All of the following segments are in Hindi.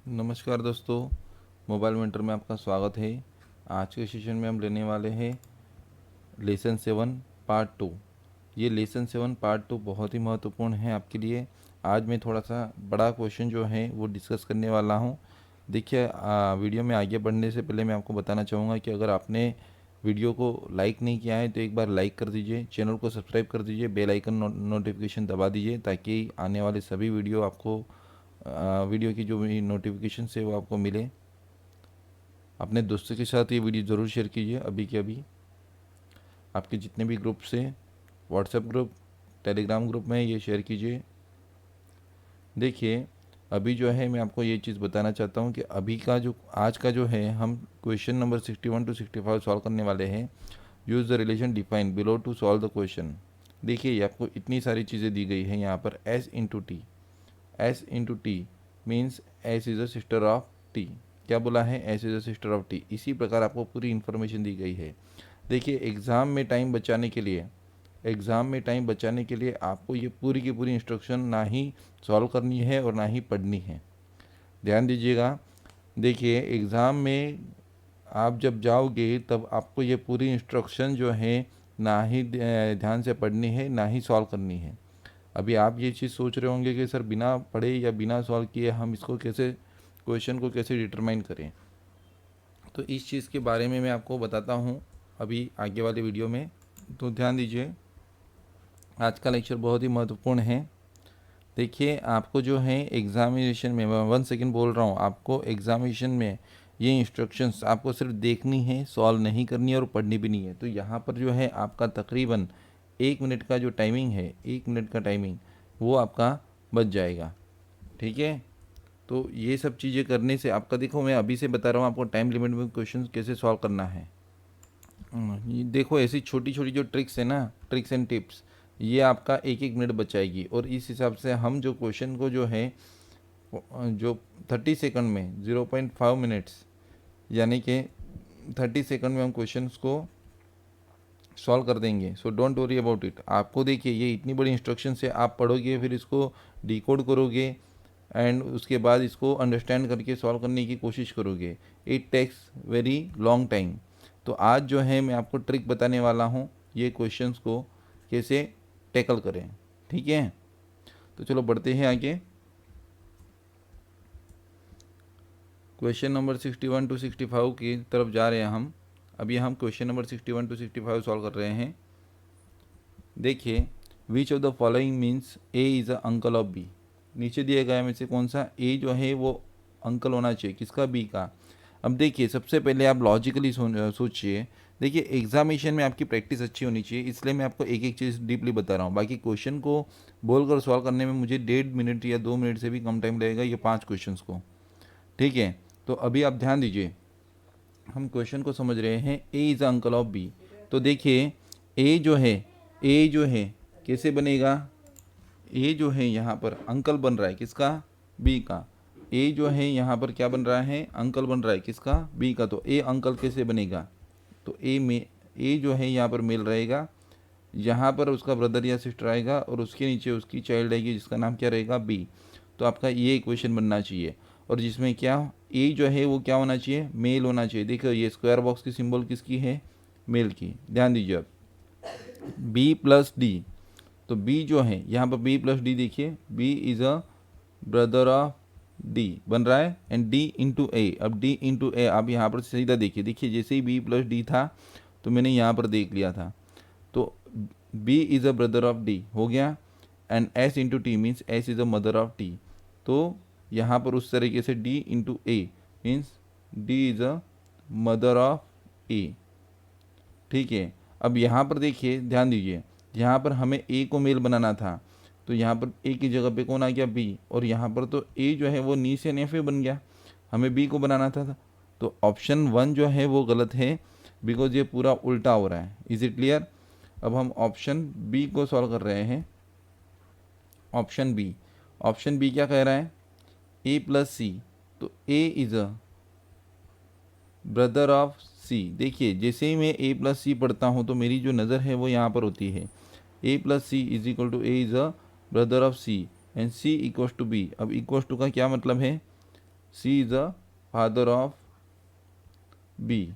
नमस्कार दोस्तों, मोबाइल मेंटर में आपका स्वागत है। आज के सेशन में हम लेने वाले हैं लेसन 7 पार्ट 2। ये लेसन 7 पार्ट 2 बहुत ही महत्वपूर्ण है आपके लिए। आज मैं थोड़ा सा बड़ा क्वेश्चन जो है वो डिस्कस करने वाला हूँ। देखिए, वीडियो में आगे बढ़ने से पहले मैं आपको बताना चाहूँगा कि अगर आपने वीडियो को लाइक नहीं किया है तो एक बार लाइक कर दीजिए, चैनल को सब्सक्राइब कर दीजिए, बेल आइकन नोटिफिकेशन दबा दीजिए ताकि आने वाले सभी वीडियो की जो भी नोटिफिकेशन है वो आपको मिले। अपने दोस्तों के साथ ये वीडियो ज़रूर शेयर कीजिए अभी के अभी। आपके जितने भी ग्रुप्स हैं, व्हाट्सएप ग्रुप, टेलीग्राम ग्रुप में ये शेयर कीजिए। देखिए, अभी जो है मैं आपको ये चीज़ बताना चाहता हूँ कि अभी का जो आज का जो है हम क्वेश्चन नंबर 61 to 65 सॉल्व करने वाले हैं। Use the relation define below to solve the question. देखिए, ये आपको इतनी सारी चीज़ें दी गई हैं यहाँ पर। S into T means S is a sister of T. क्या बोला है? S is a sister of T. इसी प्रकार आपको पूरी इन्फॉर्मेशन दी गई है। देखिए, एग्ज़ाम में टाइम बचाने के लिए आपको ये पूरी की पूरी इंस्ट्रक्शन ना ही सॉल्व करनी है और ना ही पढ़नी है। ध्यान दीजिएगा। देखिए, एग्ज़ाम में आप जब जाओगे तब आपको ये पूरी इंस्ट्रक्शन जो है ना ही ध्यान से पढ़नी है, ना ही सॉल्व करनी है। अभी आप ये चीज़ सोच रहे होंगे कि सर बिना पढ़े या बिना सॉल्व किए हम इसको कैसे क्वेश्चन को कैसे डिटरमाइन करें। तो इस चीज़ के बारे में मैं आपको बताता हूँ अभी आगे वाले वीडियो में। तो ध्यान दीजिए, आज का लेक्चर बहुत ही महत्वपूर्ण है। देखिए, आपको जो है एग्ज़ामिनेशन में, मैं 1 सेकेंड बोल रहा हूँ, आपको एग्ज़ामिनेशन में ये इंस्ट्रक्शंस आपको सिर्फ देखनी है, सॉल्व नहीं करनी है और पढ़नी भी नहीं है। तो यहाँ पर जो है आपका तकरीबन 1 मिनट का जो टाइमिंग है, 1 मिनट का टाइमिंग वो आपका बच जाएगा। ठीक है, तो ये सब चीज़ें करने से आपका, देखो मैं अभी से बता रहा हूँ आपको टाइम लिमिट में क्वेश्चन कैसे सॉल्व करना है। ये देखो, ऐसी छोटी छोटी जो ट्रिक्स है ना, ट्रिक्स एंड टिप्स, ये आपका 1-1 मिनट बचाएगी। और इस हिसाब से हम जो क्वेश्चन को जो है जो 30 सेकंड में 0.5 मिनट्स यानी कि 30 सेकंड में हम क्वेश्चंस को सॉल्व कर देंगे। So don't worry about it. आपको देखिए, ये इतनी बड़ी इंस्ट्रक्शन से आप पढ़ोगे, फिर इसको डिकोड करोगे एंड उसके बाद इसको अंडरस्टैंड करके सॉल्व करने की कोशिश करोगे। It takes very long time. तो आज जो है मैं आपको ट्रिक बताने वाला हूँ, ये क्वेश्चंस को कैसे टैकल करें। ठीक है, तो चलो बढ़ते हैं आगे। क्वेश्चन नंबर 61 to 65 की तरफ जा रहे हैं हम। अभी हम क्वेश्चन नंबर 61 to 65 सॉल्व कर रहे हैं। देखिए, which of the following means A is a uncle of B. नीचे दिया गया में से कौन सा ए जो है वो अंकल होना चाहिए, किसका? बी का। अब देखिए, सबसे पहले आप लॉजिकली सोचिए। देखिए, एग्जामिनेशन में आपकी प्रैक्टिस अच्छी होनी चाहिए, इसलिए मैं आपको एक एक चीज़ डीपली बता रहा हूँ। बाकी क्वेश्चन को बोलकर सॉल्व करने में मुझे 1.5 मिनट या 2 मिनट से भी कम टाइम लगेगा ये 5 क्वेश्चंस को। ठीक है, तो अभी आप ध्यान दीजिए, हम क्वेश्चन को समझ रहे हैं। A is uncle of B. तो देखिए, ए जो है कैसे बनेगा? ए जो है यहाँ पर अंकल बन रहा है, किसका? बी का। ए जो है यहाँ पर क्या बन रहा है? अंकल बन रहा है, किसका? बी का। तो ए अंकल कैसे बनेगा? तो ए जो है यहाँ पर मेल रहेगा, यहाँ पर उसका ब्रदर या सिस्टर आएगा और उसके नीचे उसकी चाइल्ड आएगी जिसका नाम क्या रहेगा? बी। तो आपका ये इक्वेशन बनना चाहिए। और जिसमें क्या, ए जो है वो क्या होना चाहिए? मेल होना चाहिए। देखो, ये स्क्वायर बॉक्स की सिंबल किसकी है? मेल की। ध्यान दीजिए। अब बी प्लस डी, तो बी जो है यहाँ पर बी प्लस डी, देखिए B is a brother of D बन रहा है एंड डी इंटू ए। अब डी इंटू ए आप यहाँ पर सीधा देखिए, जैसे ही बी प्लस डी था तो मैंने यहाँ पर देख लिया था, तो B is a brother of D हो गया। And S into T means S is a mother of T. तो यहाँ पर उस तरीके से D into A means D is a mother of A. ठीक है, अब यहाँ पर देखिए, ध्यान दीजिए, यहाँ पर हमें ए को मेल बनाना था, तो यहाँ पर ए की जगह पे कौन आ गया? बी। और यहाँ पर तो ए जो है वो नी से नेफे बन गया, हमें बी को बनाना था। तो ऑप्शन 1 जो है वो गलत है, बिकॉज ये पूरा उल्टा हो रहा है। Is it clear? अब हम ऑप्शन बी को सॉल्व कर रहे हैं। Option B. ऑप्शन बी क्या कह रहा है, ए प्लस सी, तो A is a brother of C. देखिए जैसे ही मैं ए प्लस सी पढ़ता हूँ तो मेरी जो नज़र है वो यहाँ पर होती है, A plus C is equal to A is a brother of C and C equals to B. अब इक्वल्स टू का क्या मतलब है, C is a father of B.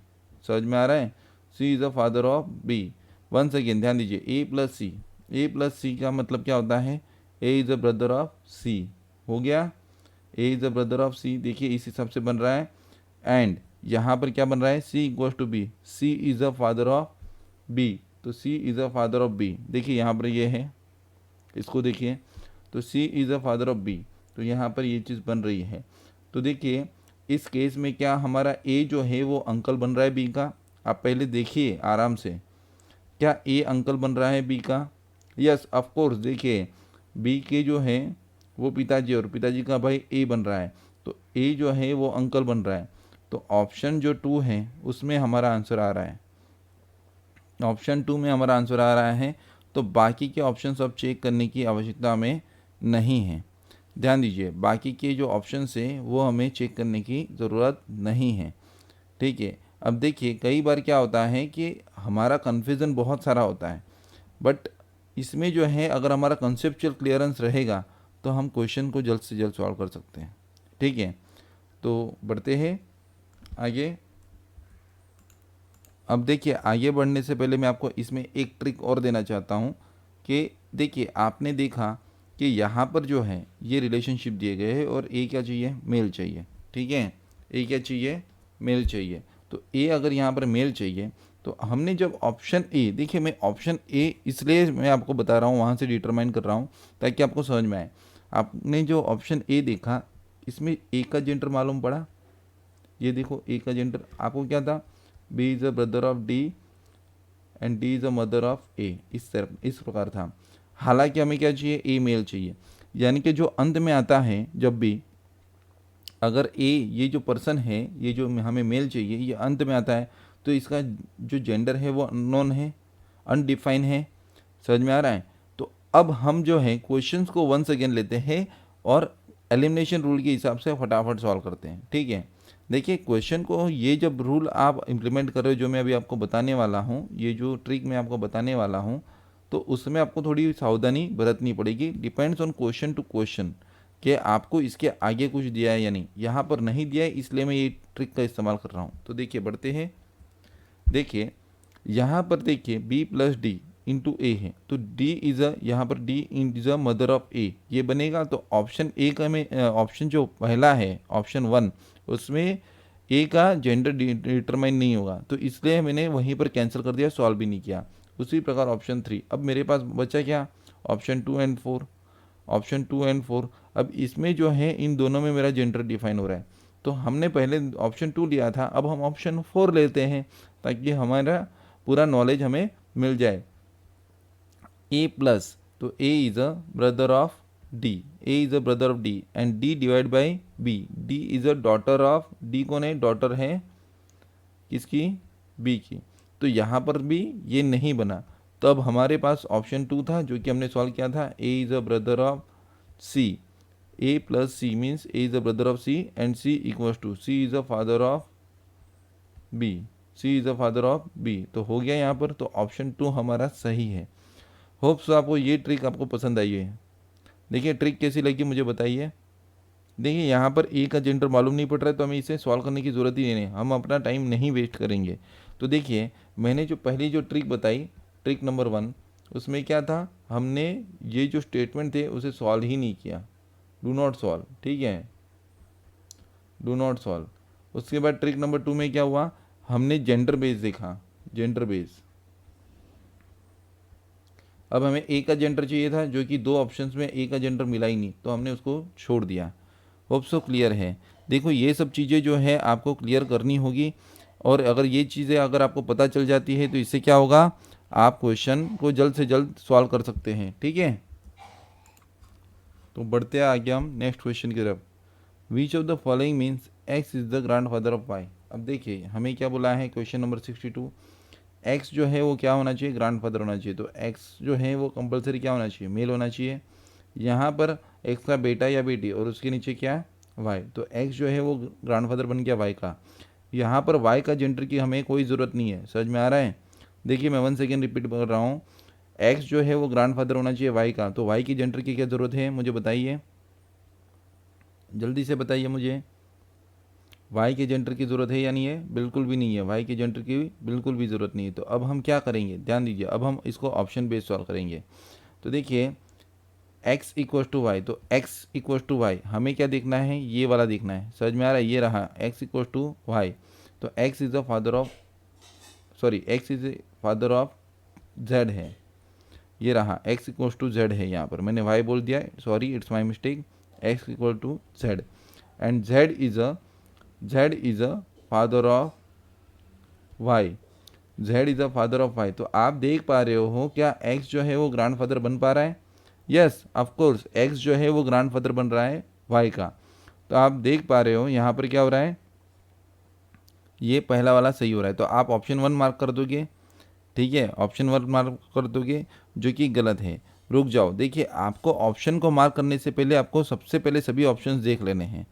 समझ में आ रहा है, C is a father of B. Once again ध्यान दीजिए, ए प्लस सी, ए प्लस सी का मतलब क्या होता है, A is a brother of C. हो गया, A is a brother of C, देखिए इस हिसाब से बन रहा है। एंड यहाँ पर क्या बन रहा है, C equals to B, C is a father of B, तो C is a father of B. देखिए यहाँ पर ये है, इसको देखिए, तो C is a father of B, तो यहाँ पर ये चीज़ बन रही है। तो देखिए इस केस में क्या हमारा ए जो है वो अंकल बन रहा है बी का। आप पहले देखिए आराम से, क्या ए अंकल बन रहा है बी का, यस ऑफ कोर्स। देखिए बी के जो है वो पिताजी और पिताजी का भाई ए बन रहा है, तो ए जो है वो अंकल बन रहा है। तो ऑप्शन जो 2 है उसमें हमारा आंसर आ रहा है, ऑप्शन 2 में हमारा आंसर आ रहा है। तो बाकी के ऑप्शन अब चेक करने की आवश्यकता हमें नहीं है। ध्यान दीजिए, बाकी के जो ऑप्शन है वो हमें चेक करने की ज़रूरत नहीं है, ठीक है। अब देखिए कई बार क्या होता है कि हमारा कन्फ्यूज़न बहुत सारा होता है, बट इसमें जो है अगर हमारा कंसेप्चुअल क्लियरेंस रहेगा तो हम क्वेश्चन को जल्द से जल्द सॉल्व कर सकते हैं, ठीक है। तो बढ़ते हैं आगे। अब देखिए आगे बढ़ने से पहले मैं आपको इसमें एक ट्रिक और देना चाहता हूँ कि देखिए आपने देखा कि यहाँ पर जो है ये रिलेशनशिप दिए गए हैं और ए क्या चाहिए, मेल चाहिए, ठीक है। ए क्या चाहिए, मेल चाहिए। तो ए अगर यहाँ पर मेल चाहिए तो हमने जब ऑप्शन ए, देखिए मैं ऑप्शन ए इसलिए मैं आपको बता रहा हूँ, वहाँ से डिटरमाइन कर रहा हूँ ताकि आपको समझ में आए। आपने जो ऑप्शन ए देखा इसमें ए का जेंडर मालूम पड़ा, ये देखो ए का जेंडर आपको क्या था, B is a brother of D and D is a mother of A, इस प्रकार था। हालांकि हमें क्या चाहिए, ए मेल चाहिए, यानी कि जो अंत में आता है जब भी अगर ए ये जो पर्सन है ये जो हमें मेल चाहिए ये अंत में आता है तो इसका जो जेंडर है वो अननोन है, अनडिफाइन है। समझ में आ रहा है। तो अब हम जो है क्वेश्चंस को वंस अगेन लेते हैं और एलिमिनेशन रूल के हिसाब से फटाफट सॉल्व करते हैं, ठीक है। देखिए क्वेश्चन को ये जब रूल आप इम्प्लीमेंट कर रहे हो जो मैं अभी आपको बताने वाला हूँ, ये जो ट्रिक मैं आपको बताने वाला हूँ, तो उसमें आपको थोड़ी सावधानी बरतनी पड़ेगी। Depends on question to question कि आपको इसके आगे कुछ दिया है या नहीं। यहाँ पर नहीं दिया है इसलिए मैं ये ट्रिक का इस्तेमाल कर रहा हूँ। तो देखिए बढ़ते हैं। देखिए यहाँ पर देखिए B plus D into A है, तो डी इज़ अ, यहाँ पर D is a mother of A, ये बनेगा। तो ऑप्शन ए का में ऑप्शन जो पहला है ऑप्शन 1 उसमें ए का जेंडर डिटरमाइन नहीं होगा, तो इसलिए मैंने वहीं पर कैंसिल कर दिया, सॉल्व भी नहीं किया। उसी प्रकार ऑप्शन 3, अब मेरे पास बचा क्या, ऑप्शन 2 एंड 4, ऑप्शन 2 एंड 4। अब इसमें जो है इन दोनों में मेरा जेंडर डिफाइन हो रहा है, तो हमने पहले ऑप्शन 2 लिया था, अब हम ऑप्शन 4 लेते हैं ताकि हमारा पूरा नॉलेज हमें मिल जाए। ए प्लस, तो A is a brother of D, A is a brother of D and D divide by B, D is a daughter of, D कौन है, डॉटर है किसकी, बी की। तो यहाँ पर भी ये नहीं बना, तो अब हमारे पास ऑप्शन 2 था जो कि हमने सॉल्व किया था, A is a brother of C, A plus C means A is a brother of C and C equals to C is a father of B, C is a father of B. तो हो गया यहाँ पर, तो ऑप्शन 2 हमारा सही है। होप सो आपको ये ट्रिक आपको पसंद आई है। देखिए ट्रिक कैसी लगी मुझे बताइए। देखिए यहाँ पर ए का जेंडर मालूम नहीं पड़ रहा है तो हमें इसे सॉल्व करने की ज़रूरत ही नहीं है, हम अपना टाइम नहीं वेस्ट करेंगे। तो देखिए मैंने जो पहली जो ट्रिक बताई, ट्रिक नंबर 1, उसमें क्या था, हमने ये जो स्टेटमेंट थे उसे सॉल्व ही नहीं किया, डू नॉट सॉल्व, ठीक है, डू नॉट सॉल्व। उसके बाद ट्रिक नंबर 2 में क्या हुआ, हमने जेंडर बेस देखा, जेंडर बेस। अब हमें ए का जेंडर चाहिए था जो कि 2 ऑप्शंस में ए का जेंडर मिला ही नहीं, तो हमने उसको छोड़ दिया। होप सो क्लियर है। देखो ये सब चीज़ें जो है आपको क्लियर करनी होगी, और अगर ये चीज़ें अगर आपको पता चल जाती है तो इससे क्या होगा, आप क्वेश्चन को जल्द से जल्द सॉल्व कर सकते हैं, ठीक है। तो बढ़ते हैं आगे हम नेक्स्ट क्वेश्चन की तरफ। Which of the following means X is the grand father of Y. अब देखिए हमें क्या बोला है क्वेश्चन नंबर 62, एक्स जो है वो क्या होना चाहिए, ग्रैंड फादर होना चाहिए। तो एक्स जो है वो कंपलसरी क्या होना चाहिए, मेल होना चाहिए। यहाँ पर एक्स का बेटा या बेटी और उसके नीचे क्या है वाई, तो एक्स जो है वो ग्रैंडफादर बन गया वाई का। यहाँ पर वाई का जेंडर की हमें कोई ज़रूरत नहीं है, समझ में आ रहा है। देखिए मैं 1 सेकेंड रिपीट कर रहा हूँ, एक्स जो है वो ग्रैंडफादर होना चाहिए वाई का, तो वाई की जेंडर की क्या ज़रूरत है मुझे बताइए, जल्दी से बताइए मुझे, वाई के जेंडर की ज़रूरत है या नहीं है? बिल्कुल भी नहीं है, वाई के जेंडर की बिल्कुल भी ज़रूरत नहीं है। तो अब हम क्या करेंगे, ध्यान दीजिए, अब हम इसको ऑप्शन बेस्ड सॉल्व करेंगे। तो देखिए x इक्वल टू वाई, तो x इक्वल टू वाई हमें क्या देखना है, ये वाला देखना है, समझ में आ रहा है, ये रहा x इक्वल टू वाई। तो x is the father of x is father of z है, ये रहा x इक्वल टू z है, यहाँ पर मैंने y बोल दिया, sorry it's my mistake, x equal to z and z is a father of y, z is a father of y। तो आप देख पा रहे हो क्या x जो है वो ग्रैंडफादर बन पा रहा है? यस ऑफ कोर्स, x जो है वो ग्रैंडफादर बन रहा है y का। तो आप देख पा रहे हो यहाँ पर क्या हो रहा है, ये पहला वाला सही हो रहा है, तो आप ऑप्शन 1 मार्क कर दोगे, ठीक है, ऑप्शन 1 मार्क कर दोगे, जो कि गलत है। रुक जाओ, देखिए आपको ऑप्शन को मार्क करने से पहले आपको सबसे पहले सभी ऑप्शंस देख लेने हैं।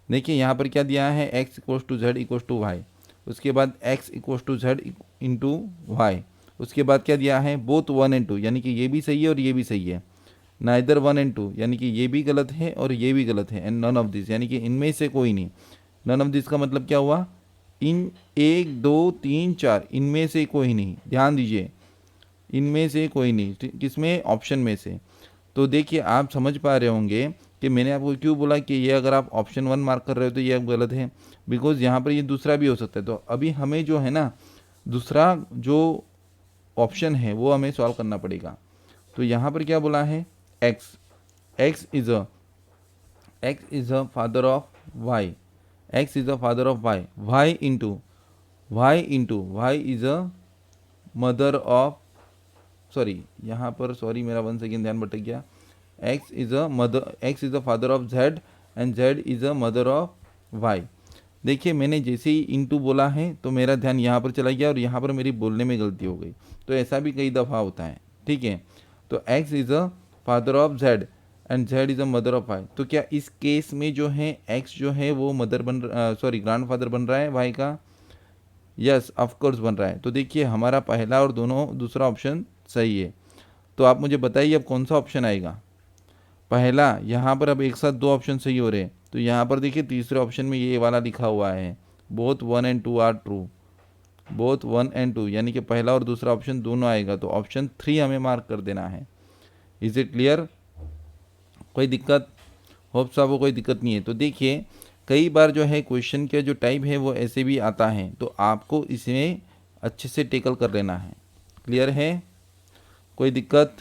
देखिए यहाँ पर क्या दिया है, x equals to Z equals to Y, उसके बाद x equals to Z into Y, उसके बाद क्या दिया है, बोथ 1 एंड 2, यानी कि ये भी सही है और ये भी सही है। नाइदर 1 एंड 2 यानी कि ये भी गलत है और ये भी गलत है, एंड नन ऑफ दिस यानी कि इनमें से कोई नहीं। नन ऑफ दिस का मतलब क्या हुआ, इन 1 2 3 4 इनमें से कोई नहीं, ध्यान दीजिए, इनमें से कोई नहीं, किसमें, ऑप्शन में से। तो देखिए आप समझ पा रहे होंगे कि मैंने आपको क्यों बोला कि ये अगर आप ऑप्शन 1 मार्क कर रहे हो तो ये अब गलत है, बिकॉज यहाँ पर ये दूसरा भी हो सकता है। तो अभी हमें जो है ना दूसरा जो ऑप्शन है वो हमें सॉल्व करना पड़ेगा। तो यहाँ पर क्या बोला है, x is a father of y, x is a father of y, y into y is a mother of, sorry यहाँ पर सॉरी मेरा 1 सेकेंड ध्यान भटक गया, x is a father of z and z is a mother of y। देखिए मैंने जैसे ही इंटू बोला है तो मेरा ध्यान यहाँ पर चला गया और यहाँ पर मेरी बोलने में गलती हो गई, तो ऐसा भी कई दफ़ा होता है, ठीक है। तो x is a father of z and z is a mother of y, तो क्या इस केस में जो है x जो है वो ग्रैंड फादर बन रहा है y का? यस ऑफ कोर्स बन रहा है। तो देखिए हमारा पहला और दूसरा ऑप्शन सही है। तो आप मुझे बताइए अब कौन सा ऑप्शन आएगा, पहला, यहाँ पर अब एक साथ 2 ऑप्शन सही हो रहे हैं, तो यहाँ पर देखिए तीसरे ऑप्शन में ये वाला लिखा हुआ है, both 1 and 2 are true, both 1 and 2 यानी कि पहला और दूसरा ऑप्शन दोनों आएगा, तो ऑप्शन 3 हमें मार्क कर देना है। Is it clear? कोई दिक्कत? होप्स आपको कोई दिक्कत नहीं है। तो देखिए कई बार जो है क्वेश्चन के जो टाइप है वो ऐसे भी आता है, तो आपको इसमें अच्छे से टेकल कर लेना है। क्लियर है? कोई दिक्कत?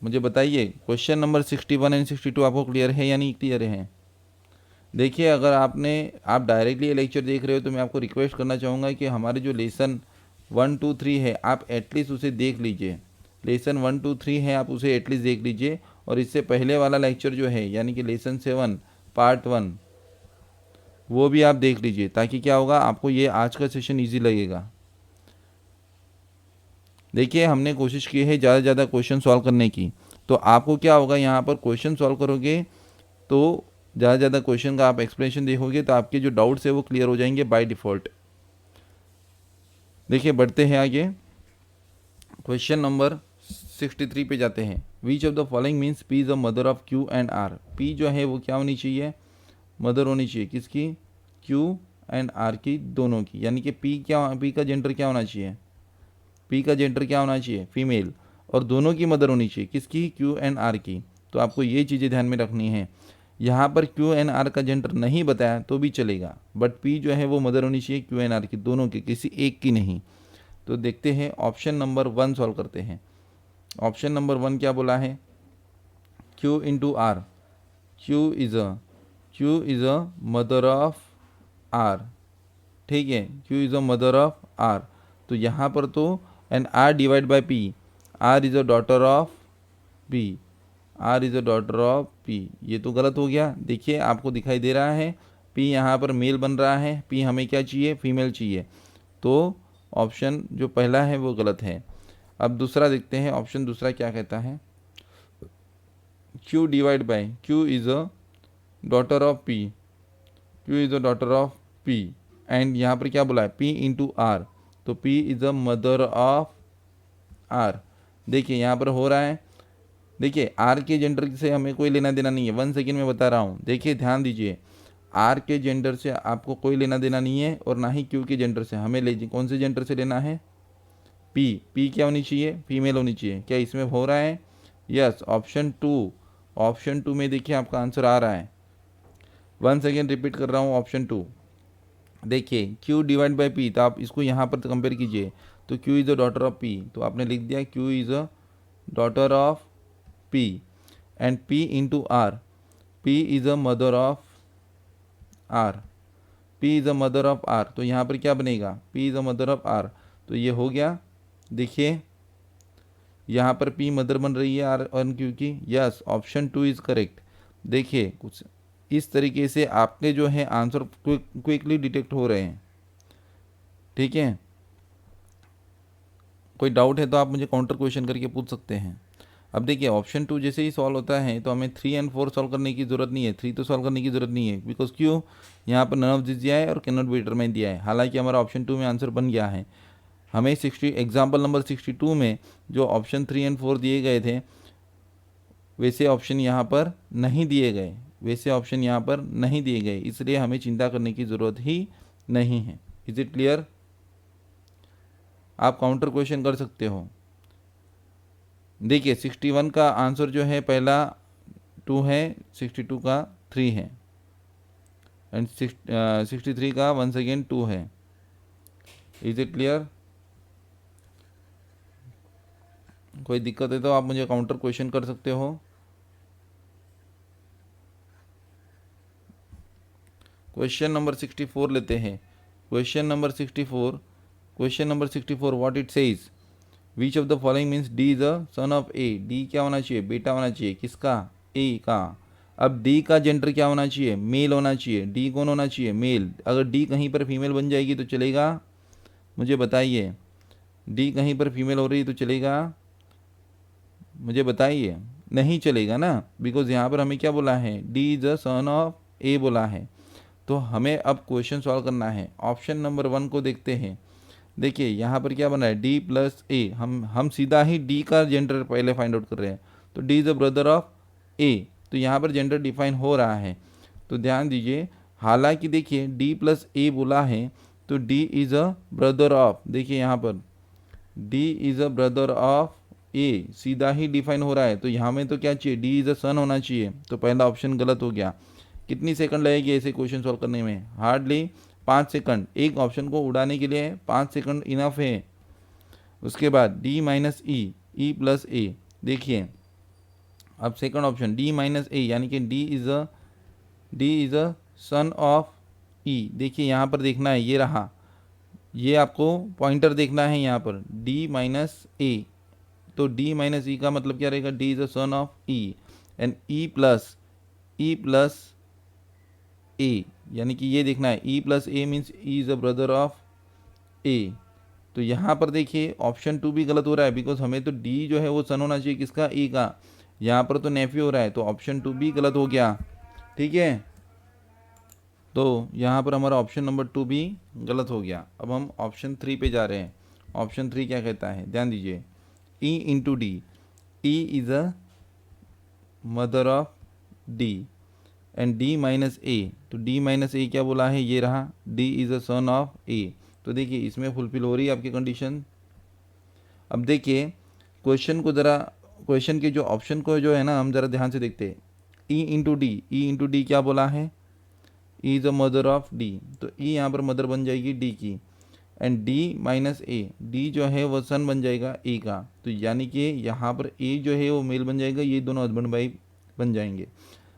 मुझे बताइए क्वेश्चन नंबर 61 एंड 62 आपको क्लियर है या नहीं क्लियर है? देखिए अगर आप डायरेक्टली ये लेक्चर देख रहे हो तो मैं आपको रिक्वेस्ट करना चाहूँगा कि हमारे जो लेसन 1 2 3 है आप एटलीस्ट उसे देख लीजिए, लेसन 1 2 3 है आप उसे एटलीस्ट देख लीजिए, और इससे पहले वाला लेक्चर जो है यानी कि लेसन 7 पार्ट 1 वो भी आप देख लीजिए, ताकि क्या होगा आपको ये आज का सेशन ईजी लगेगा। देखिए हमने कोशिश की है ज़्यादा से ज़्यादा क्वेश्चन सॉल्व करने की, तो आपको क्या होगा यहाँ पर क्वेश्चन सॉल्व करोगे तो ज़्यादा से ज़्यादा क्वेश्चन का आप एक्सप्लेनेशन देखोगे तो आपके जो डाउट्स है वो क्लियर हो जाएंगे बाय डिफ़ॉल्ट। देखिए बढ़ते हैं आगे, क्वेश्चन नंबर 63 पे जाते हैं। Which of the following means P is the mother of Q and R, P जो है वो क्या होनी चाहिए, मदर होनी चाहिए, किसकी, क्यू एंड आर की, दोनों की, यानी कि पी का जेंडर क्या होना चाहिए, पी का जेंडर क्या होना चाहिए, फीमेल, और दोनों की मदर होनी चाहिए, किसकी, क्यू एंड आर की। तो आपको ये चीज़ें ध्यान में रखनी है। यहाँ पर क्यू एन आर का जेंडर नहीं बताया तो भी चलेगा, बट पी जो है वो मदर होनी चाहिए क्यू एन आर की, दोनों की, किसी एक की नहीं। तो देखते हैं ऑप्शन नंबर 1 सॉल्व करते हैं। ऑप्शन नंबर 1 क्या बोला है, Q into R, Q is a mother of R, ठीक है, Q is a mother of R. तो यहाँ पर तो and R divide by P, R is a daughter of P, R is a daughter of P, ये तो गलत हो गया। देखिए आपको दिखाई दे रहा है पी यहाँ पर मेल बन रहा है, पी हमें क्या चाहिए, फीमेल चाहिए, तो ऑप्शन जो पहला है वो गलत है। अब दूसरा देखते हैं, ऑप्शन दूसरा क्या कहता है, Q divide by Q is a daughter of P, Q is a daughter of P and यहाँ पर क्या बोला है P इंटू R, तो P is a mother of R। देखिए यहाँ पर हो रहा है, देखिए R के जेंडर से हमें कोई लेना देना नहीं है, 1 सेकेंड में बता रहा हूँ। देखिए ध्यान दीजिए, R के जेंडर से आपको कोई लेना देना नहीं है और ना ही Q के जेंडर से। हमें कौन से जेंडर से लेना है, P क्या होनी चाहिए, फीमेल होनी चाहिए। क्या इसमें हो रहा है, यस, ऑप्शन टू में देखिए आपका आंसर आ रहा है। 1 सेकेंड रिपीट कर रहा हूँ, ऑप्शन 2। देखिए Q डिवाइड बाई P, तो आप इसको यहाँ पर कंपेयर कीजिए, तो Q is a daughter of P, तो आपने लिख दिया Q is a daughter of P and P into R, P is a mother of R, P is a mother of R, तो यहाँ पर क्या बनेगा, P is a mother of R, तो ये हो गया। देखिए यहाँ पर P मदर बन रही है R और Q की, यस, ऑप्शन 2 इज़ करेक्ट। देखिए कुछ इस तरीके से आपके जो है आंसर क्विकली डिटेक्ट हो रहे हैं, ठीक है। कोई डाउट है तो आप मुझे काउंटर क्वेश्चन करके पूछ सकते हैं। अब देखिए ऑप्शन 2 जैसे ही सॉल्व होता है तो हमें 3 एंड 4 सॉल्व करने की ज़रूरत नहीं है, 3 तो सॉल्व करने की ज़रूरत नहीं है, बिकॉज क्यों, यहाँ पर नन ऑफ दिस दिया है और कैन नॉट बी डिटरमाइन दिया है। हालांकि हमारा ऑप्शन 2 में आंसर बन गया है। हमें एग्जाम्पल नंबर 62 में जो ऑप्शन 3 एंड 4 दिए गए थे वैसे ऑप्शन यहाँ पर नहीं दिए गए, इसलिए हमें चिंता करने की ज़रूरत ही नहीं है। Is it clear? आप काउंटर क्वेश्चन कर सकते हो। देखिए 61 का आंसर जो है पहला 2 है, 62 का 3 है एंड 63 का वंस अगेन 2 है। Is it clear? कोई दिक्कत है तो आप मुझे काउंटर क्वेश्चन कर सकते हो। क्वेश्चन नंबर 64 लेते हैं। Question number 64 what it says, which of the following means D is a son of A. D क्या होना चाहिए, बेटा होना चाहिए, किसका, ए का। अब डी का जेंडर क्या होना चाहिए, मेल होना चाहिए। डी कौन होना चाहिए, मेल। अगर डी कहीं पर फीमेल बन जाएगी तो चलेगा, मुझे बताइए। डी कहीं पर फीमेल हो रही तो चलेगा, मुझे बताइए। नहीं चलेगा ना, बिकॉज यहाँ पर हमें क्या बोला है, D is a son of A बोला है। तो हमें अब क्वेश्चन सॉल्व करना है। ऑप्शन नंबर 1 को देखते हैं। देखिए यहाँ पर क्या बना है, डी प्लस ए। हम सीधा ही डी का जेंडर पहले फाइंड आउट कर रहे हैं, तो D is a brother of A, तो यहाँ पर जेंडर डिफाइन हो रहा है। तो ध्यान दीजिए, हालांकि देखिए डी प्लस ए बोला है तो D is a brother of, देखिए यहाँ पर D is a brother of A सीधा ही डिफाइन हो रहा है। तो यहाँ में तो क्या चाहिए, डी इज़ अ सन होना चाहिए, तो पहला ऑप्शन गलत हो गया। कितनी सेकंड लगेगी ऐसे क्वेश्चन सॉल्व करने में, हार्डली 5 सेकंड। एक ऑप्शन को उड़ाने के लिए 5 सेकंड इनफ है। उसके बाद D minus E plus A. देखिए अब second option D minus A, यानी कि D is a son of E. देखिए यहाँ पर देखना है, ये रहा, ये आपको पॉइंटर देखना है यहाँ पर, डी माइनस ए। तो डी माइनस ई का मतलब क्या रहेगा, D is a son of E and E plus A, यानी कि ये देखना है E plus A means E is a brother of A. तो यहाँ पर देखिए ऑप्शन 2 भी गलत हो रहा है, बिकॉज हमें तो डी जो है वो सन होना चाहिए, किसका, ए का। यहाँ पर तो नेफ्यू हो रहा है, तो ऑप्शन 2 भी गलत हो गया, ठीक है। तो यहाँ पर हमारा ऑप्शन नंबर 2 भी गलत हो गया। अब हम ऑप्शन 3 पे जा रहे हैं। ऑप्शन 3 क्या कहता है, ध्यान दीजिए, E into D, E is a mother of D and D minus A, तो डी माइनस ए क्या बोला है, ये रहा, D is a son of A. तो देखिए इसमें फुलफिल हो रही है आपकी कंडीशन। अब देखिए क्वेश्चन के जो ऑप्शन को जो है ना, हम ज़रा ध्यान से देखते हैं। ई इंटू डी क्या बोला है, E is a mother of D, तो ई यहाँ पर मदर बन जाएगी डी की, and D minus A, D जो है वो सन बन जाएगा ए का। तो यानी कि यहाँ पर ए जो है वो मेल बन जाएगा, ये दोनों हस्बैंड वाइफ बन जाएंगे।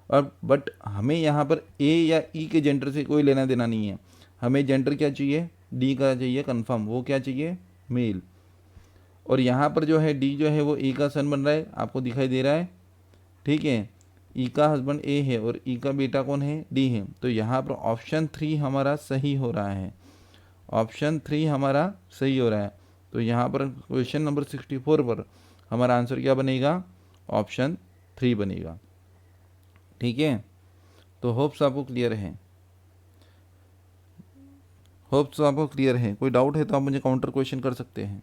और बट हमें यहाँ पर ए या ई के जेंडर से कोई लेना देना नहीं है। हमें जेंडर क्या चाहिए, डी का चाहिए कंफर्म, वो क्या चाहिए, मेल। और यहाँ पर जो है डी जो है वो ए का सन बन रहा है, आपको दिखाई दे रहा है, ठीक है। ई का हस्बैंड ए है और ई का बेटा कौन है, डी है। तो यहाँ पर ऑप्शन 3 हमारा सही हो रहा है, ऑप्शन 3 हमारा सही हो रहा है। तो यहाँ पर क्वेश्चन नंबर 64 पर हमारा आंसर क्या बनेगा, ऑप्शन 3 बनेगा। ठीक है, तो होप्स आपको क्लियर है, होप्स आपको क्लियर है। कोई डाउट है तो आप मुझे काउंटर क्वेश्चन कर सकते हैं।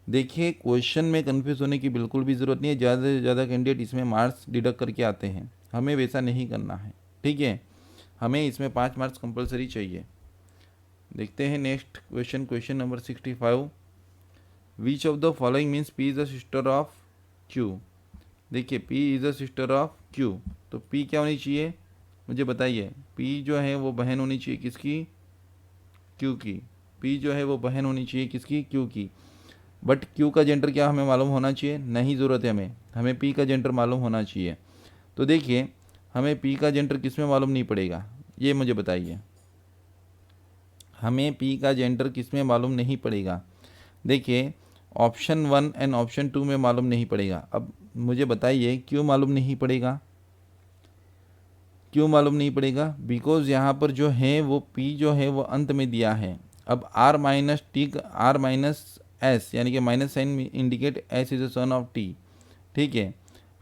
देखिए क्वेश्चन में कंफ्यूज होने की बिल्कुल भी ज़रूरत नहीं है। ज़्यादा से ज़्यादा कैंडिडेट इसमें मार्क्स डिडक्ट करके आते हैं, हमें वैसा नहीं करना है, ठीक है। हमें इसमें 5 मार्क्स कंपलसरी चाहिए। देखते हैं next question, question number 65। Which of the following means P is the sister of Q. देखिए P is the sister of Q, तो पी क्या होनी चाहिए मुझे बताइए। पी जो है वो बहन होनी चाहिए किसकी, क्यू की। पी जो है वो बहन होनी चाहिए किसकी, क्यू की। बट क्यू का जेंडर क्या हमें मालूम होना चाहिए, नहीं ज़रूरत है हमें पी का जेंडर मालूम होना चाहिए। तो देखिए हमें पी का जेंडर किस में मालूम नहीं पड़ेगा, ये मुझे बताइए। हमें पी का जेंडर किस में मालूम नहीं पड़ेगा। देखिए ऑप्शन 1 एंड ऑप्शन 2 में मालूम नहीं पड़ेगा। अब मुझे बताइए क्यों मालूम नहीं पड़ेगा, क्यों मालूम नहीं पड़ेगा। बिकॉज यहाँ पर जो है वो पी जो है वो अंत में दिया है। अब R minus T, R minus S यानी कि minus sign indicate S is a son of T, ठीक है।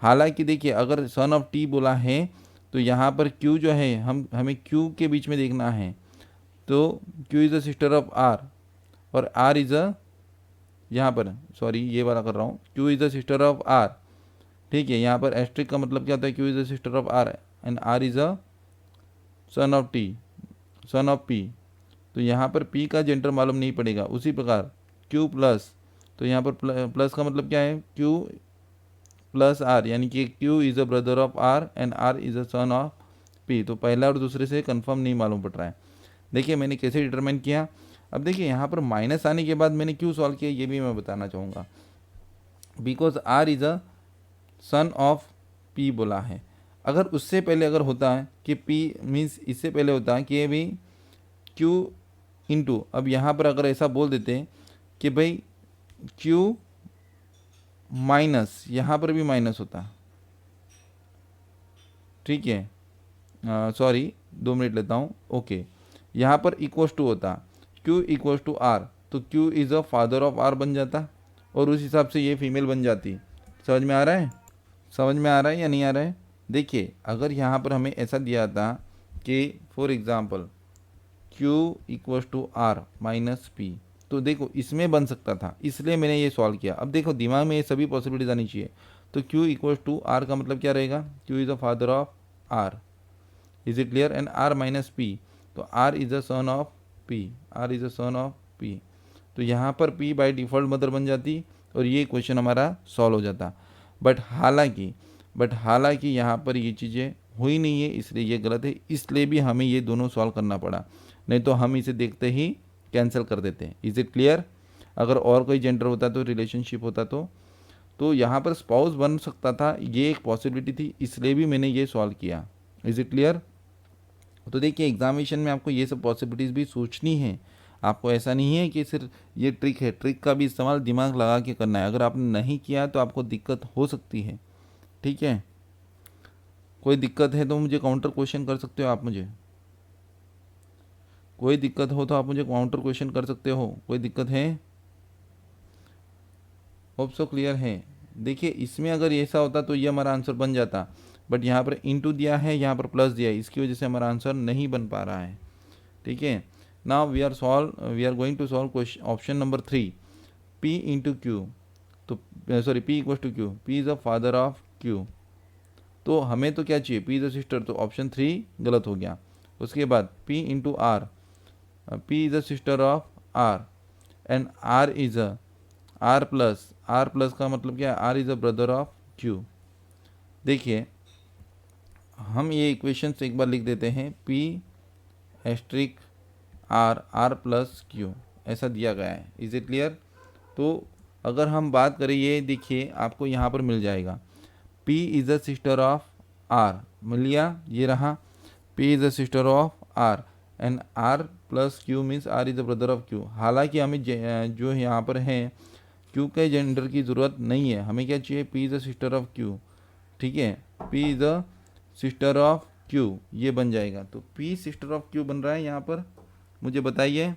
हालांकि देखिए अगर सन ऑफ टी बोला है तो यहाँ पर क्यू जो है हमें क्यू के बीच में देखना है। तो Q is a sister of R और आर इज़ अ, यहाँ पर सॉरी ये वाला कर रहा हूँ, Q is the sister of R, ठीक है। यहाँ पर एस्ट्रिक का मतलब क्या होता है, Q is the sister of R and R is a son of T, son of P. तो यहाँ पर पी का जेंडर मालूम नहीं पड़ेगा। उसी प्रकार क्यू प्लस, तो यहाँ पर प्लस का मतलब क्या है, क्यू प्लस आर यानी कि Q is a brother of R and R is a son of P. तो पहला और दूसरे से कंफर्म नहीं मालूम पड़ रहा है। देखिए मैंने कैसे डिटरमाइन किया। अब देखिए यहाँ पर माइनस आने के बाद मैंने क्यों सॉल्व किया ये भी मैं बताना चाहूँगा। Because R is a son of P बोला है। अगर उससे पहले अगर होता है कि पी मीन्स इससे पहले होता है कि भाई क्यू इंटू, अब यहाँ पर अगर ऐसा बोल देते कि भाई क्यू माइनस, यहाँ पर भी माइनस होता, ठीक है। सॉरी 2 मिनट लेता हूँ, ओके। यहाँ पर इक्वल्स टू होता क्यू इक्वल्स टू आर, तो Q is a father of R बन जाता और उस हिसाब से ये फीमेल बन जाती। समझ में आ रहा है, समझ में आ रहा है या नहीं आ रहा है। देखिए अगर यहाँ पर हमें ऐसा दिया था कि for example Q equals to R minus P, तो देखो इसमें बन सकता था, इसलिए मैंने ये सॉल्व किया। अब देखो दिमाग में ये सभी पॉसिबिलिटीज आनी चाहिए। तो क्यू इक्वल्स टू आर का मतलब क्या रहेगा, Q is the father of R, is it clear, and R minus P, तो R is a son of P, R is a son of P. तो यहाँ पर पी बाय डिफ़ॉल्ट मदर बन जाती और ये क्वेश्चन हमारा सॉल्व हो जाता। बट हालांकि यहाँ पर ये चीज़ें हुई नहीं है, इसलिए ये गलत है, इसलिए भी हमें ये दोनों सॉल्व करना पड़ा, नहीं तो हम इसे देखते ही कैंसिल कर देते हैं। Is it clear. अगर और कोई जेंडर होता तो रिलेशनशिप होता तो यहाँ पर स्पाउस बन सकता था, ये एक पॉसिबिलिटी थी, इसलिए भी मैंने ये सॉल्व किया। Is it clear. तो देखिए एग्जामिनेशन में आपको ये सब पॉसिबिलिटीज़ भी सोचनी है। आपको ऐसा नहीं है कि सिर्फ ये ट्रिक है, ट्रिक का भी इस्तेमाल दिमाग लगा के करना है। अगर आपने नहीं किया तो आपको दिक्कत हो सकती है, ठीक है। कोई दिक्कत है तो मुझे काउंटर क्वेश्चन कर सकते हो आप मुझे, कोई दिक्कत हो तो आप मुझे काउंटर क्वेश्चन कर सकते हो। कोई दिक्कत है, होप सो क्लियर है। देखिए इसमें अगर ऐसा होता तो ये हमारा आंसर बन जाता, बट यहाँ पर इनटू दिया है, यहाँ पर प्लस दिया है, इसकी वजह से हमारा आंसर नहीं बन पा रहा है, ठीक है। Now we are going to solve option number 3, P into Q. तो sorry P equal to Q, P is a father of Q. तो हमें तो क्या चाहिए, पी इज़ अ सिस्टर, तो ऑप्शन 3 गलत हो गया। उसके बाद P into R, P is a sister of R and R is a R plus का मतलब क्या है, R is a brother of Q. देखिए हम ये इक्वेशंस एक बार लिख देते हैं, P asterisk R, R plus Q ऐसा दिया गया है। Is it clear. तो अगर हम बात करें, ये देखिए आपको यहाँ पर मिल जाएगा, P is the sister of R, मिल लिया, ये रहा P is the sister of R and R plus Q means R is the brother of Q। हालांकि हमें जो यहाँ पर है Q के जेंडर की ज़रूरत नहीं है, हमें क्या चाहिए, P is the sister of Q, ठीक है। P is the sister of Q ये बन जाएगा। तो P सिस्टर ऑफ Q बन रहा है यहाँ पर, मुझे बताइए,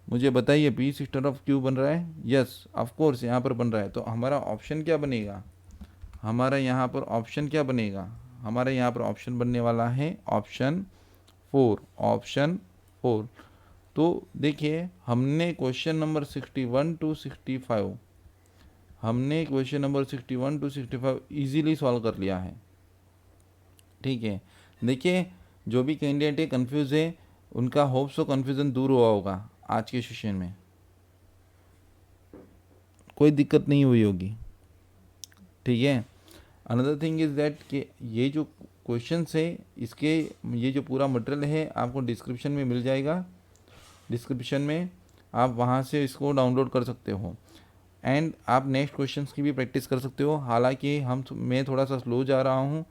मुझे बताइए P सिस्टर ऑफ Q बन रहा है, यस ऑफ कोर्स यहाँ पर बन रहा है। तो हमारा ऑप्शन क्या बनेगा, हमारा यहाँ पर ऑप्शन क्या बनेगा, हमारे यहाँ पर ऑप्शन बनने वाला है ऑप्शन 4, ऑप्शन 4। तो देखिए हमने क्वेश्चन नंबर 61 टू 65 हमने question number 61 to 65 easily solve कर लिया है। ठीक है, देखिए जो भी कैंडिडेट है कंफ्यूज है, उनका होप सो कन्फ्यूज़न दूर हुआ होगा आज के सेशन में, कोई दिक्कत नहीं हुई होगी। ठीक है, अनदर थिंग इज़ दैट कि ये जो क्वेश्चंस है इसके ये जो पूरा मटेरियल है आपको डिस्क्रिप्शन में मिल जाएगा। डिस्क्रिप्शन में आप वहाँ से इसको डाउनलोड कर सकते हो एंड आप नेक्स्ट क्वेश्चंस की भी प्रैक्टिस कर सकते हो। हालांकि मैं थोड़ा सा स्लो जा रहा हूँ,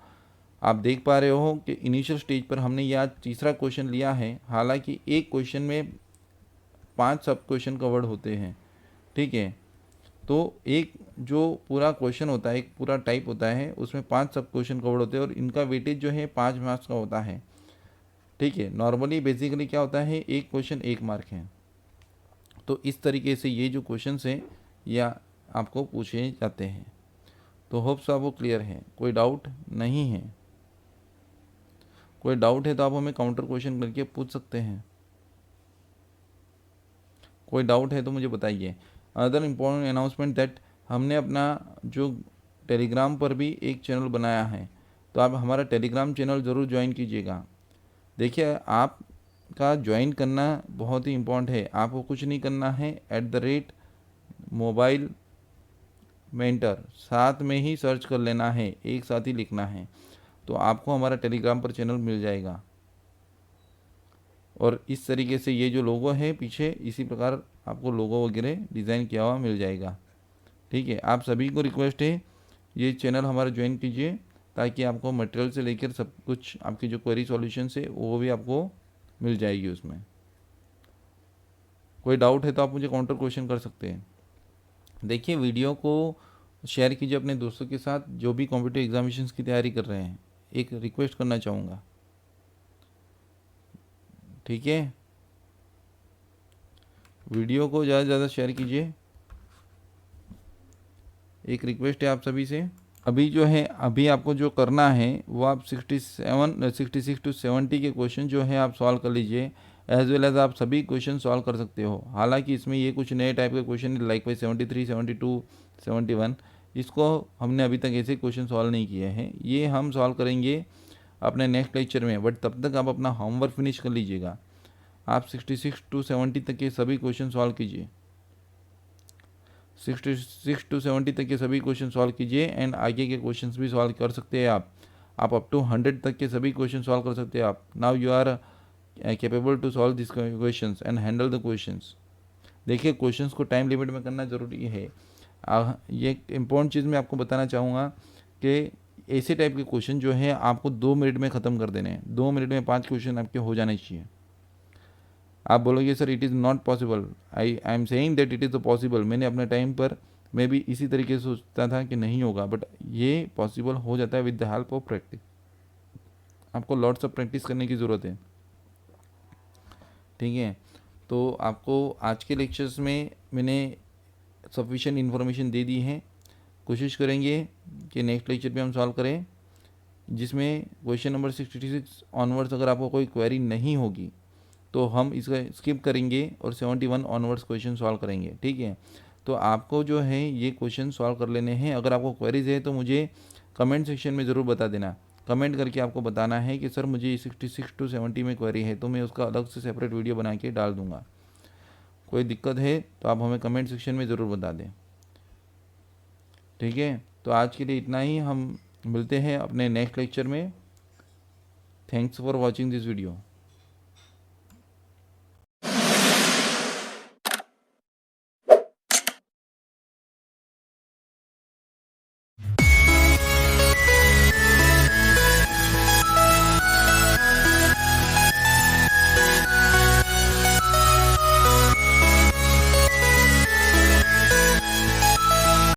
आप देख पा रहे हो कि इनिशियल स्टेज पर हमने ये आज तीसरा क्वेश्चन लिया है। हालांकि एक क्वेश्चन में 5 सब क्वेश्चन कवर्ड होते हैं। ठीक है, तो एक जो पूरा क्वेश्चन होता है, एक पूरा टाइप होता है, उसमें 5 सब क्वेश्चन कवर्ड होते हैं और इनका वेटेज जो है 5 मार्क्स का होता है। ठीक है, नॉर्मली बेसिकली क्या होता है, एक क्वेश्चन 1 मार्क है। तो इस तरीके से ये जो क्वेश्चंस हैं या आपको पूछे जाते हैं। तो होप्स आपको क्लियर है, कोई डाउट नहीं है। कोई डाउट है तो आप हमें काउंटर क्वेश्चन करके पूछ सकते हैं। कोई डाउट है तो मुझे बताइए। अदर इम्पोर्टेंट अनाउंसमेंट दैट हमने अपना जो टेलीग्राम पर भी एक चैनल बनाया है, तो आप हमारा टेलीग्राम चैनल ज़रूर ज्वाइन कीजिएगा। देखिए आपका ज्वाइन करना बहुत ही इम्पोर्टेंट है। आपको कुछ नहीं करना है, @मोबाइल मेंटर साथ में ही सर्च कर लेना है, एक साथ ही लिखना है, तो आपको हमारा टेलीग्राम पर चैनल मिल जाएगा। और इस तरीके से ये जो लोगो है पीछे, इसी प्रकार आपको लोगो वगैरह डिज़ाइन किया हुआ मिल जाएगा। ठीक है, आप सभी को रिक्वेस्ट है ये चैनल हमारा ज्वाइन कीजिए, ताकि आपको मटेरियल से लेकर सब कुछ आपकी जो क्वेरी सॉल्यूशंस है वो भी आपको मिल जाएगी उसमें। कोई डाउट है तो आप मुझे काउंटर क्वेश्चन कर सकते हैं। देखिए वीडियो को शेयर कीजिए अपने दोस्तों के साथ जो भी कॉम्पिटिटिव एग्जामिनेशंस की तैयारी कर रहे हैं। एक रिक्वेस्ट करना चाहूँगा, ठीक है, वीडियो को ज़्यादा से ज़्यादा शेयर कीजिए, एक रिक्वेस्ट है आप सभी से। अभी जो है, अभी आपको जो करना है वो आप 66 टू 70 के क्वेश्चन जो है आप सॉल्व कर लीजिए, एज वेल एज आप सभी क्वेश्चन सॉल्व कर सकते हो। हालांकि इसमें ये कुछ नए टाइप के क्वेश्चन लाइक वाइज 73, 72, 71, इसको हमने अभी तक ऐसे क्वेश्चन सॉल्व नहीं किए हैं, ये हम सॉल्व करेंगे अपने नेक्स्ट लेक्चर में। बट तब तक आप अपना होमवर्क फिनिश कर लीजिएगा। आप 66 टू 70 तक के सभी क्वेश्चन सॉल्व कीजिए, 66 टू 70 तक के सभी क्वेश्चन सॉल्व कीजिए एंड आगे के क्वेश्चंस भी सॉल्व कर सकते हैं आप अप टू 100 तक के सभी क्वेश्चन सॉल्व कर सकते हैं आप। Now you are capable to solve this questions and handle the questions. देखिए क्वेश्चंस को टाइम लिमिट में करना ज़रूरी है। ये एक इम्पॉर्टेंट चीज़ मैं आपको बताना चाहूँगा कि ऐसे टाइप के क्वेश्चन जो है आपको 2 मिनट में ख़त्म कर देने हैं। 2 मिनट में 5 क्वेश्चन आपके हो जाने चाहिए। आप बोलोगे sir it is not possible, I am saying that it is possible. मैंने अपने टाइम पर मैं भी इसी तरीके से सोचता था कि नहीं होगा, बट ये पॉसिबल हो जाता है with the help of practice. आपको लॉट्स ऑफ प्रैक्टिस करने की ज़रूरत है। ठीक है, तो आपको आज के लेक्चर्स में मैंने सफिशिएंट इन्फॉर्मेशन दे दी है। कोशिश करेंगे कि नेक्स्ट लेक्चर पे हम सॉल्व करें, जिसमें क्वेश्चन नंबर 66 ऑनवर्ड्स अगर आपको कोई क्वेरी नहीं होगी तो हम इसका स्किप करेंगे और 71 ऑनवर्ड्स क्वेश्चन सॉल्व करेंगे। ठीक है, तो आपको जो है ये क्वेश्चन सॉल्व कर लेने हैं। अगर आपको क्वेरीज है तो मुझे कमेंट सेक्शन में ज़रूर बता देना। कमेंट करके आपको बताना है कि सर मुझे 66 टू 70 में क्वेरी है, तो मैं उसका अलग से सेपरेट वीडियो बना के डाल दूँगा। कोई दिक्कत है तो आप हमें कमेंट सेक्शन में ज़रूर बता दें। ठीक है, तो आज के लिए इतना ही, हम मिलते हैं अपने नेक्स्ट लेक्चर में। Thanks for watching this video.